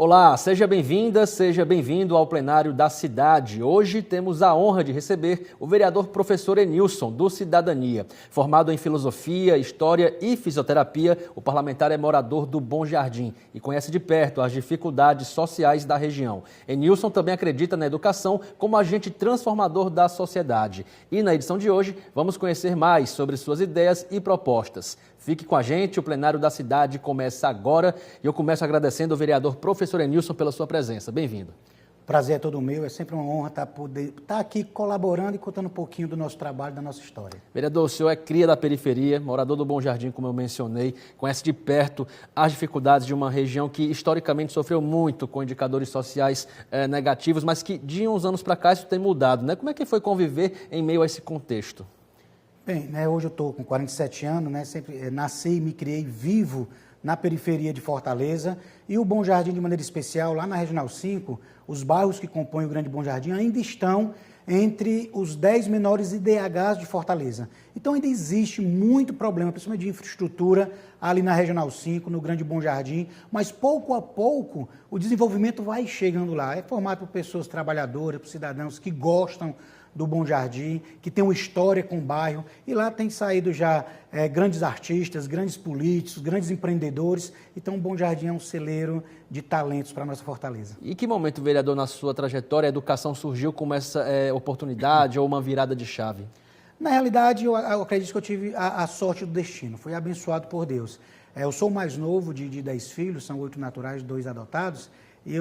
Olá, seja bem-vinda, seja bem-vindo ao plenário da cidade. Hoje temos a honra de receber o vereador professor Enilson, do Cidadania. Formado em filosofia, história e fisioterapia, o parlamentar é morador do Bom Jardim e conhece de perto as dificuldades sociais da região. Enilson também acredita na educação como agente transformador da sociedade. E na edição de hoje, vamos conhecer mais sobre suas ideias e propostas. Fique com a gente, o plenário da cidade começa agora e eu começo agradecendo ao vereador professor Enilson pela sua presença. Bem-vindo. Prazer é todo meu, é sempre uma honra estar aqui colaborando e contando um pouquinho do nosso trabalho, da nossa história. Vereador, o senhor é cria da periferia, morador do Bom Jardim, como eu mencionei, conhece de perto as dificuldades de uma região que historicamente sofreu muito com indicadores sociais negativos, mas que de uns anos para cá isso tem mudado, né? Como é que foi conviver em meio a esse contexto? Bem, hoje eu estou com 47 anos, sempre nasci e me criei vivo na periferia de Fortaleza e o Bom Jardim, de maneira especial, lá na Regional 5, os bairros que compõem o Grande Bom Jardim ainda estão entre os 10 menores IDHs de Fortaleza. Então ainda existe muito problema, principalmente de infraestrutura, ali na Regional 5, no Grande Bom Jardim, mas pouco a pouco o desenvolvimento vai chegando lá. É formado por pessoas trabalhadoras, por cidadãos que gostam do Bom Jardim, que tem uma história com o bairro, e lá tem saído já grandes artistas, grandes políticos, grandes empreendedores, então o Bom Jardim é um celeiro de talentos para a nossa Fortaleza. E que momento, vereador, na sua trajetória, a educação surgiu como essa oportunidade ou uma virada de chave? Na realidade, eu acredito que eu tive a sorte do destino, fui abençoado por Deus. Eu sou o mais novo de 10 filhos, são 8 naturais, 2 adotados, e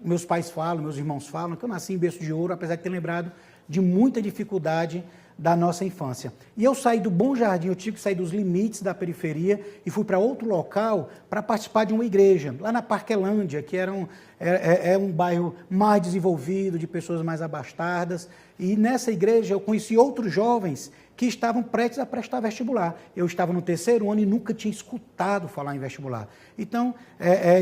meus pais falam, meus irmãos falam, que eu nasci em berço de ouro, apesar de ter lembrado de muita dificuldade da nossa infância. E eu saí do Bom Jardim, eu tive que sair dos limites da periferia e fui para outro local para participar de uma igreja, lá na Parquelândia, que era um bairro mais desenvolvido, de pessoas mais abastadas. E nessa igreja eu conheci outros jovens que estavam prestes a prestar vestibular. Eu estava no 3º ano e nunca tinha escutado falar em vestibular. Então,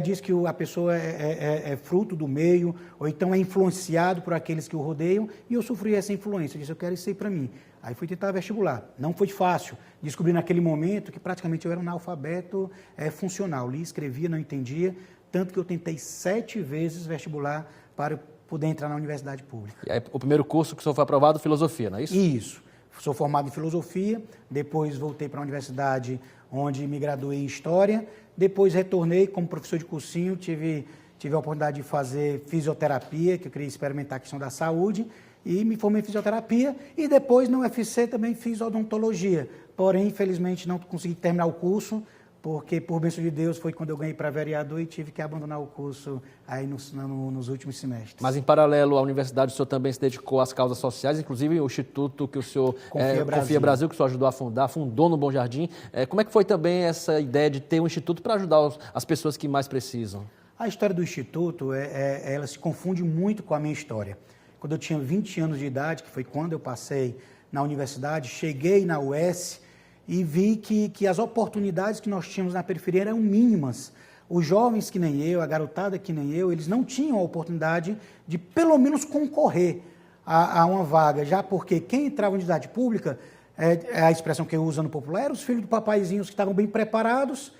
diz que a pessoa é fruto do meio, ou então é influenciado por aqueles que o rodeiam, e eu sofri essa influência. Eu disse, eu quero isso aí para mim. Aí fui tentar vestibular. Não foi fácil. Descobri naquele momento que praticamente eu era um analfabeto funcional. Li, escrevia, não entendia, tanto que eu tentei 7 vezes vestibular para poder entrar na universidade pública. E aí, o primeiro curso que o senhor foi aprovado, filosofia, não é isso? Isso. Sou formado em filosofia, depois voltei para a universidade onde me graduei em história, depois retornei como professor de cursinho, tive a oportunidade de fazer fisioterapia, que eu queria experimentar a questão da saúde, e me formei em fisioterapia, e depois na UFC também fiz odontologia, porém, infelizmente, não consegui terminar o curso, porque, por bênção de Deus, foi quando eu ganhei para vereador e tive que abandonar o curso aí nos últimos semestres. Mas, em paralelo à universidade, o senhor também se dedicou às causas sociais, inclusive o instituto que o senhor Confia Brasil, que o senhor ajudou a fundar, fundou no Bom Jardim. Como é que foi também essa ideia de ter um instituto para ajudar as pessoas que mais precisam? A história do instituto, ela se confunde muito com a minha história. Quando eu tinha 20 anos de idade, que foi quando eu passei na universidade, cheguei na UES, e vi que as oportunidades que nós tínhamos na periferia eram mínimas. Os jovens que nem eu, a garotada que nem eu, eles não tinham a oportunidade de pelo menos concorrer a uma vaga, já porque quem entrava na universidade pública, a expressão que eu uso no popular, eram os filhos de papaizinhos que estavam bem preparados,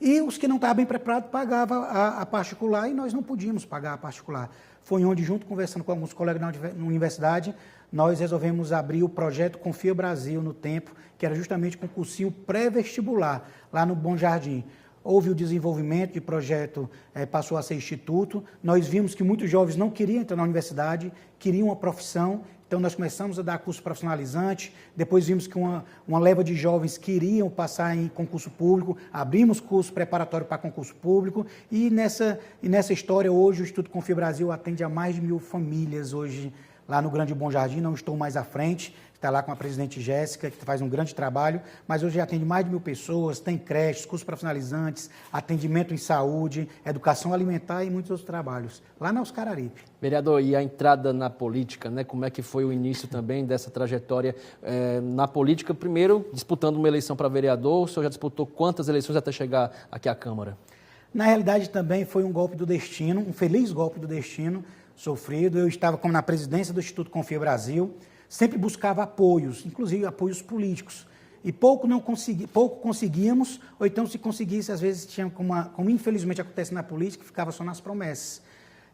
e os que não estavam bem preparados pagavam a particular, e nós não podíamos pagar a particular. Foi onde, junto conversando com alguns colegas na universidade, nós resolvemos abrir o projeto Confia Brasil no tempo, que era justamente um cursinho pré-vestibular, lá no Bom Jardim. Houve o desenvolvimento de projeto, passou a ser instituto. Nós vimos que muitos jovens não queriam entrar na universidade, queriam uma profissão, então nós começamos a dar curso profissionalizante, depois vimos que uma leva de jovens queriam passar em concurso público, abrimos curso preparatório para concurso público, e nessa história hoje o Instituto Confia Brasil atende a mais de 1000 famílias hoje, lá no Grande Bom Jardim. Não estou mais à frente, está lá com a presidente Jéssica, que faz um grande trabalho, mas hoje atende mais de 1000 pessoas, tem creches, cursos profissionalizantes, atendimento em saúde, educação alimentar e muitos outros trabalhos, lá na Oscar Aripe. Vereador, e a entrada na política, né? Como é que foi o início também dessa trajetória na política? Primeiro, disputando uma eleição para vereador, o senhor já disputou quantas eleições até chegar aqui à Câmara? Na realidade também foi um golpe do destino, um feliz golpe do destino, sofrido. Eu estava como na presidência do Instituto Confia Brasil, sempre buscava apoios, inclusive apoios políticos. e pouco conseguíamos, ou então se conseguisse, às vezes tinha como infelizmente acontece na política, ficava só nas promessas.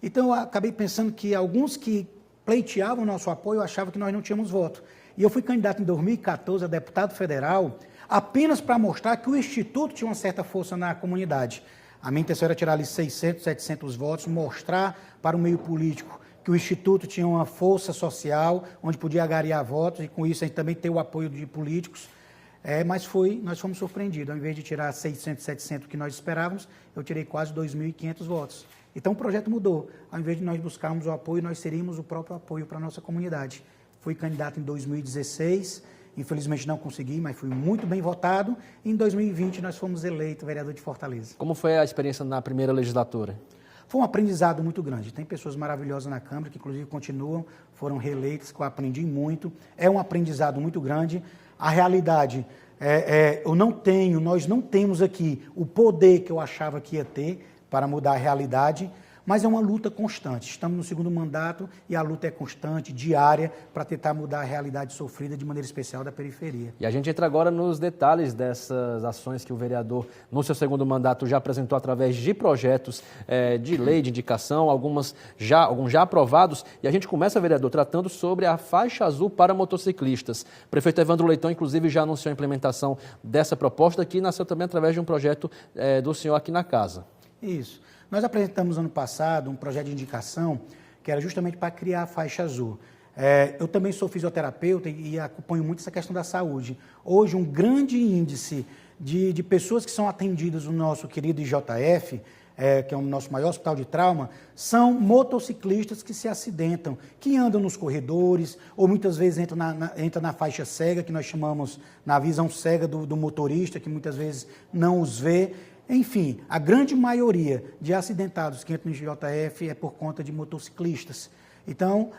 Então eu acabei pensando que alguns que pleiteavam o nosso apoio achavam que nós não tínhamos voto. E eu fui candidato em 2014 a deputado federal apenas para mostrar que o Instituto tinha uma certa força na comunidade. A minha intenção era tirar ali 600, 700 votos, mostrar para o meio político que o Instituto tinha uma força social, onde podia agariar votos, e com isso a gente também ter o apoio de políticos. Mas nós fomos surpreendidos. Ao invés de tirar 600, 700 que nós esperávamos, eu tirei quase 2.500 votos. Então o projeto mudou. Ao invés de nós buscarmos o apoio, nós seríamos o próprio apoio para a nossa comunidade. Fui candidato em 2016, infelizmente não consegui, mas fui muito bem votado. Em 2020 nós fomos eleitos vereador de Fortaleza. Como foi a experiência na primeira legislatura? Foi um aprendizado muito grande. Tem pessoas maravilhosas na Câmara, que inclusive continuam, foram reeleitas, que eu aprendi muito. É um aprendizado muito grande. A realidade, nós não temos aqui o poder que eu achava que ia ter para mudar a realidade, mas é uma luta constante. Estamos no segundo mandato e a luta é constante, diária, para tentar mudar a realidade sofrida, de maneira especial, da periferia. E a gente entra agora nos detalhes dessas ações que o vereador, no seu segundo mandato, já apresentou através de projetos de lei, de indicação, alguns já aprovados. E a gente começa, vereador, tratando sobre a faixa azul para motociclistas. O prefeito Evandro Leitão, inclusive, já anunciou a implementação dessa proposta, que nasceu também através de um projeto do senhor aqui na casa. Isso. Nós apresentamos ano passado um projeto de indicação que era justamente para criar a faixa azul. Eu também sou fisioterapeuta e acompanho muito essa questão da saúde. Hoje, um grande índice de pessoas que são atendidas no nosso querido IJF, que é o nosso maior hospital de trauma, são motociclistas que se acidentam, que andam nos corredores, ou muitas vezes entram na faixa cega, que nós chamamos na visão cega do motorista, que muitas vezes não os vê. Enfim, a grande maioria de acidentados que entram no IJF é por conta de motociclistas. Então,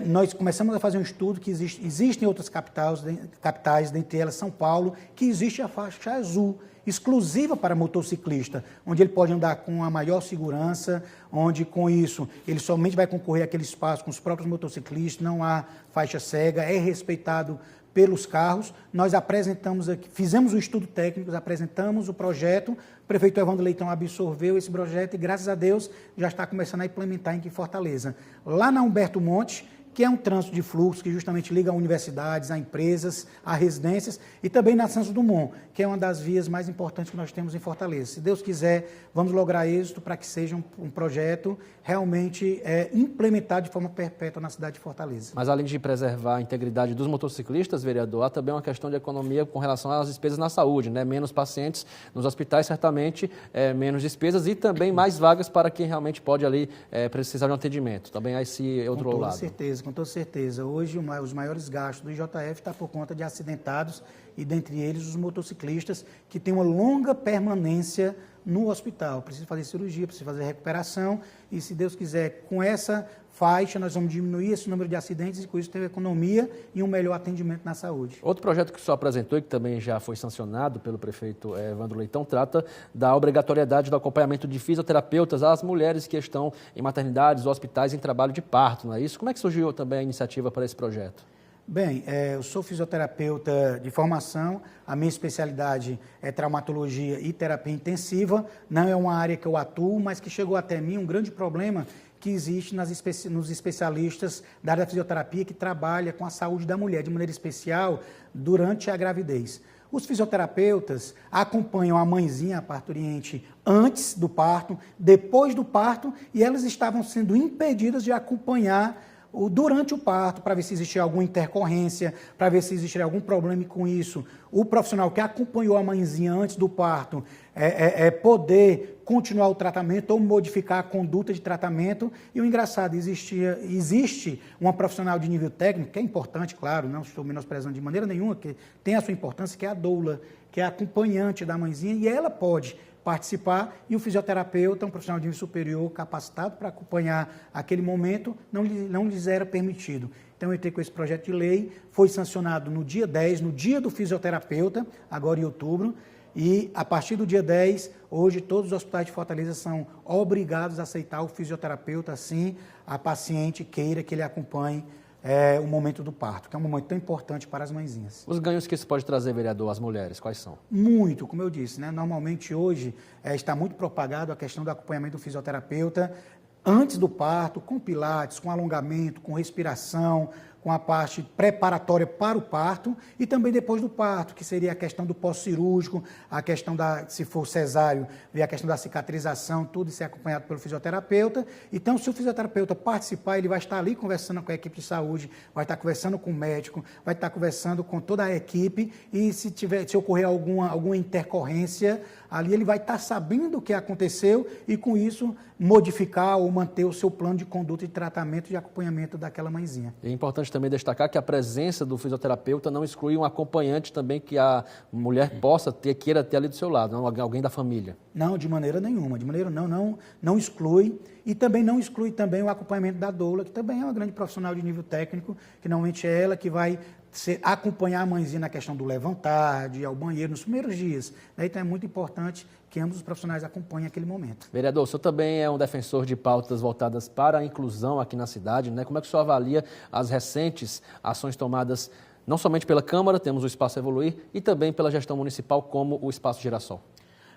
nós começamos a fazer um estudo que existem outras capitais, dentre elas São Paulo, que existe a faixa azul, exclusiva para motociclista, onde ele pode andar com a maior segurança, onde com isso ele somente vai concorrer àquele espaço com os próprios motociclistas, não há faixa cega, é respeitado pelos carros. Nós apresentamos aqui, fizemos um estudo técnico, apresentamos o projeto, o prefeito Evandro Leitão absorveu esse projeto e, graças a Deus, já está começando a implementar aqui em Fortaleza. Lá na Humberto Monte, que é um trânsito de fluxo que justamente liga a universidades, a empresas, a residências, e também na Santos Dumont, que é uma das vias mais importantes que nós temos em Fortaleza. Se Deus quiser, vamos lograr êxito para que seja um projeto realmente implementado de forma perpétua na cidade de Fortaleza. Mas além de preservar a integridade dos motociclistas, vereador, há também uma questão de economia com relação às despesas na saúde, né? Menos pacientes nos hospitais, certamente, menos despesas e também mais vagas para quem realmente pode ali precisar de um atendimento. Também há esse outro lado. Com toda certeza. Hoje, os maiores gastos do IJF estão por conta de acidentados e, dentre eles, os motociclistas que têm uma longa permanência no hospital. Precisa fazer cirurgia, precisa fazer recuperação e, se Deus quiser, com essa faixa, nós vamos diminuir esse número de acidentes e, com isso, ter economia e um melhor atendimento na saúde. Outro projeto que o senhor apresentou e que também já foi sancionado pelo prefeito Evandro Leitão trata da obrigatoriedade do acompanhamento de fisioterapeutas às mulheres que estão em maternidades ou hospitais em trabalho de parto, não é isso? Como é que surgiu também a iniciativa para esse projeto? Bem, eu sou fisioterapeuta de formação, a minha especialidade é traumatologia e terapia intensiva, não é uma área que eu atuo, mas que chegou até mim um grande problema que existe nos especialistas da área da fisioterapia que trabalha com a saúde da mulher, de maneira especial durante a gravidez. Os fisioterapeutas acompanham a mãezinha, a parturiente, antes do parto, depois do parto, e elas estavam sendo impedidas de acompanhar durante o parto, para ver se existia alguma intercorrência, para ver se existia algum problema com isso. O profissional que acompanhou a mãezinha antes do parto poder continuar o tratamento ou modificar a conduta de tratamento. E o engraçado, existe uma profissional de nível técnico, que é importante, claro, não estou menosprezando de maneira nenhuma, que tem a sua importância, que é a doula, que é a acompanhante da mãezinha, e ela pode participar, e o fisioterapeuta, um profissional de nível superior, capacitado para acompanhar aquele momento, não lhes era permitido. Então, eu entrei com esse projeto de lei, foi sancionado no dia 10, no dia do fisioterapeuta, agora em outubro, e a partir do dia 10, hoje todos os hospitais de Fortaleza são obrigados a aceitar o fisioterapeuta, assim a paciente queira que ele acompanhe o momento do parto, que é um momento tão importante para as mãezinhas. Os ganhos que isso pode trazer, vereador, às mulheres, quais são? Muito, como eu disse, né? Normalmente hoje está muito propagado a questão do acompanhamento do fisioterapeuta antes do parto, com pilates, com alongamento, com respiração, com a parte preparatória para o parto e também depois do parto, que seria a questão do pós-cirúrgico, a questão se for cesáreo, ver a questão da cicatrização, tudo isso é acompanhado pelo fisioterapeuta. Então, se o fisioterapeuta participar, ele vai estar ali conversando com a equipe de saúde, vai estar conversando com o médico, vai estar conversando com toda a equipe e se ocorrer alguma intercorrência, ali ele vai estar sabendo o que aconteceu e, com isso, modificar ou manter o seu plano de conduta e tratamento e acompanhamento daquela mãezinha. É importante também destacar que a presença do fisioterapeuta não exclui um acompanhante também que a mulher queira ter ali do seu lado, não, alguém da família. Não, de maneira nenhuma, não exclui. E também não exclui também o acompanhamento da doula, que também é uma grande profissional de nível técnico, que normalmente é ela que vai acompanhar a mãezinha na questão do levantar, de ir ao banheiro nos primeiros dias. Então é muito importante que ambos os profissionais acompanhem aquele momento. Vereador, o senhor também é um defensor de pautas voltadas para a inclusão aqui na cidade, né? Como é que o senhor avalia as recentes ações tomadas não somente pela Câmara, temos o Espaço Evoluir, e também pela gestão municipal, como o Espaço Girassol?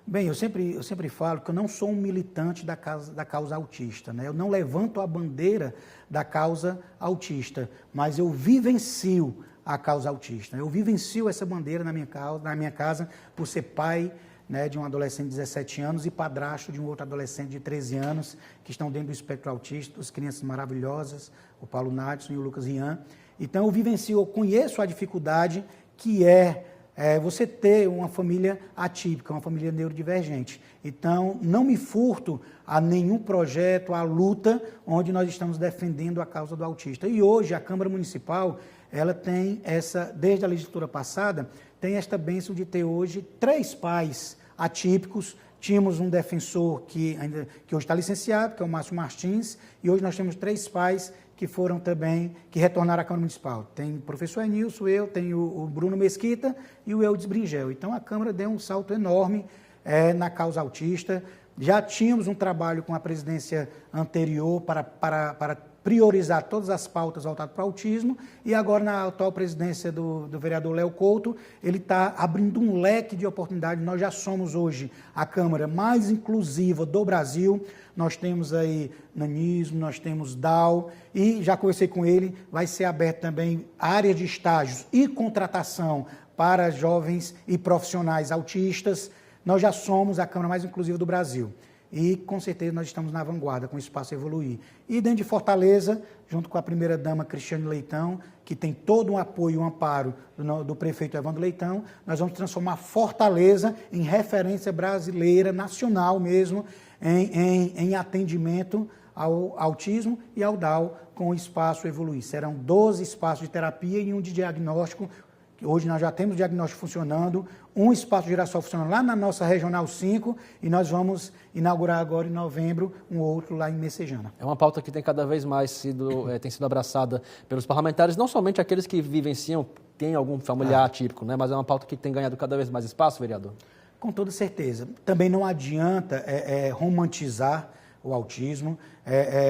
Bem, eu sempre falo que eu não sou um militante da causa autista, né? Eu não levanto a bandeira da causa autista, mas eu vivencio a causa autista. Eu vivencio essa bandeira na minha casa por ser pai, né, de um adolescente de 17 anos e padrasto de um outro adolescente de 13 anos que estão dentro do espectro autista, duas crianças maravilhosas, o Paulo Nadson e o Lucas Rian. Então eu vivencio, eu conheço a dificuldade que é você ter uma família atípica, uma família neurodivergente. Então, não me furto a nenhum projeto, a luta onde nós estamos defendendo a causa do autista. E hoje, a Câmara Municipal, ela tem desde a legislatura passada, tem esta bênção de ter hoje 3 pais atípicos. Tínhamos um defensor que hoje está licenciado, que é o Márcio Martins, e hoje nós temos 3 pais que foram também, que retornaram à Câmara Municipal. Tem o professor Enilson, tenho o Bruno Mesquita e o Eudes Bringel. Então, a Câmara deu um salto enorme na causa autista. Já tínhamos um trabalho com a presidência anterior para priorizar todas as pautas voltadas para o autismo, e agora, na atual presidência do vereador Léo Couto, ele está abrindo um leque de oportunidades. Nós já somos hoje a Câmara mais inclusiva do Brasil. Nós temos aí nanismo, nós temos DAO, e já conversei com ele, vai ser aberto também área de estágios e contratação para jovens e profissionais autistas. Nós já somos a Câmara mais inclusiva do Brasil. E, com certeza, nós estamos na vanguarda com o Espaço Evoluir. E dentro de Fortaleza, junto com a primeira-dama Cristiane Leitão, que tem todo um apoio e um amparo do prefeito Evandro Leitão, nós vamos transformar Fortaleza em referência brasileira, nacional mesmo, em atendimento ao autismo e ao DAO com o Espaço Evoluir. Serão 12 espaços de terapia e um de diagnóstico. Hoje nós já temos o diagnóstico funcionando, um espaço Girassol funcionando lá na nossa Regional 5 e nós vamos inaugurar agora em novembro um outro lá em Messejana. É uma pauta que tem cada vez mais tem sido abraçada pelos parlamentares, não somente aqueles que vivenciam, têm algum familiar atípico, né? Mas é uma pauta que tem ganhado cada vez mais espaço, vereador? Com toda certeza. Também não adianta romantizar o autismo,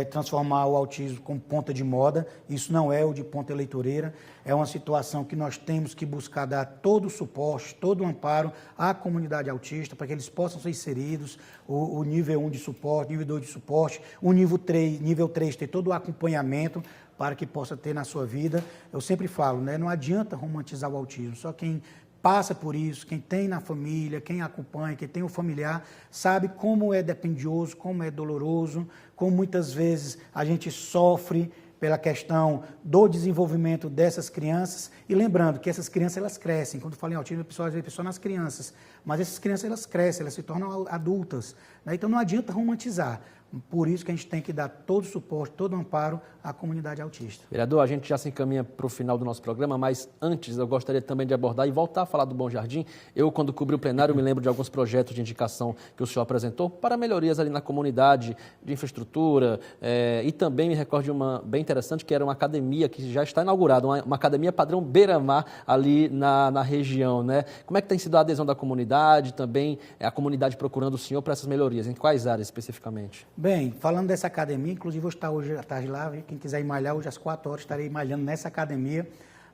transformar o autismo como ponta de moda. Isso não é o de ponta eleitoreira, é uma situação que nós temos que buscar dar todo o suporte, todo o amparo à comunidade autista, para que eles possam ser inseridos, o nível 1 de suporte, nível 2 de suporte, o nível 3 ter todo o acompanhamento para que possa ter na sua vida. Eu sempre falo, né, não adianta romantizar o autismo, só quem passa por isso, quem tem na família, quem acompanha, quem tem o familiar, sabe como é dependioso, como é doloroso, como muitas vezes a gente sofre pela questão do desenvolvimento dessas crianças. E lembrando que essas crianças, elas crescem. Quando eu falo em autismo, às vezes só nas crianças. Mas essas crianças, elas crescem, elas se tornam adultas, né? Então não adianta romantizar. Por isso que a gente tem que dar todo o suporte, todo o amparo à comunidade autista. Vereador, a gente já se encaminha para o final do nosso programa, mas antes eu gostaria também de abordar e voltar a falar do Bom Jardim. Eu, quando cobri o plenário, me lembro de alguns projetos de indicação que o senhor apresentou para melhorias ali na comunidade, de infraestrutura, e também me recordo de uma bem interessante, que era uma academia que já está inaugurada, uma academia padrão Beira-Mar ali na região, né? Como é que tem sido a adesão da comunidade, também a comunidade procurando o senhor para essas melhorias, em quais áreas especificamente? Bem, falando dessa academia, inclusive vou estar hoje à tarde lá, quem quiser ir malhar, hoje às 4 horas estarei malhando nessa academia,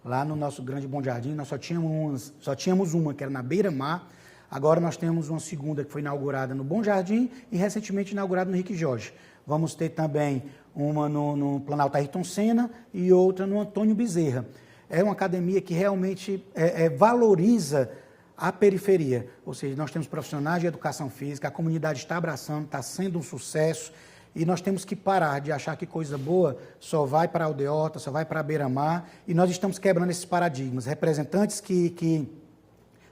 lá no nosso grande Bom Jardim. Nós só tínhamos uma, que era na Beira-Mar. Agora nós temos uma segunda que foi inaugurada no Bom Jardim e recentemente inaugurada no Henrique Jorge. Vamos ter também uma no Planalto Ayrton Senna e outra no Antônio Bezerra. É uma academia que realmente valoriza a periferia, ou seja, nós temos profissionais de educação física, a comunidade está abraçando, está sendo um sucesso e nós temos que parar de achar que coisa boa só vai para a Aldeota, só vai para a Beira-Mar e nós estamos quebrando esses paradigmas. Representantes que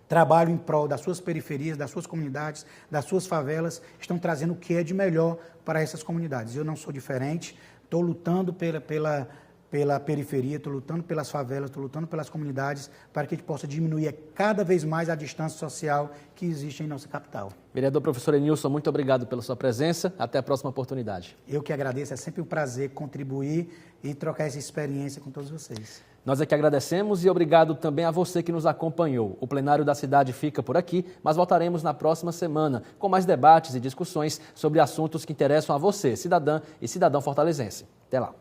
trabalham em prol das suas periferias, das suas comunidades, das suas favelas, estão trazendo o que é de melhor para essas comunidades. Eu não sou diferente, estou lutando pela periferia, estou lutando pelas favelas, estou lutando pelas comunidades, para que a gente possa diminuir cada vez mais a distância social que existe em nossa capital. Vereador professor Enilson, muito obrigado pela sua presença. Até a próxima oportunidade. Eu que agradeço, é sempre um prazer contribuir e trocar essa experiência com todos vocês. Nós é que agradecemos e obrigado também a você que nos acompanhou. O plenário da cidade fica por aqui, mas voltaremos na próxima semana com mais debates e discussões sobre assuntos que interessam a você, cidadã e cidadão fortalezense. Até lá.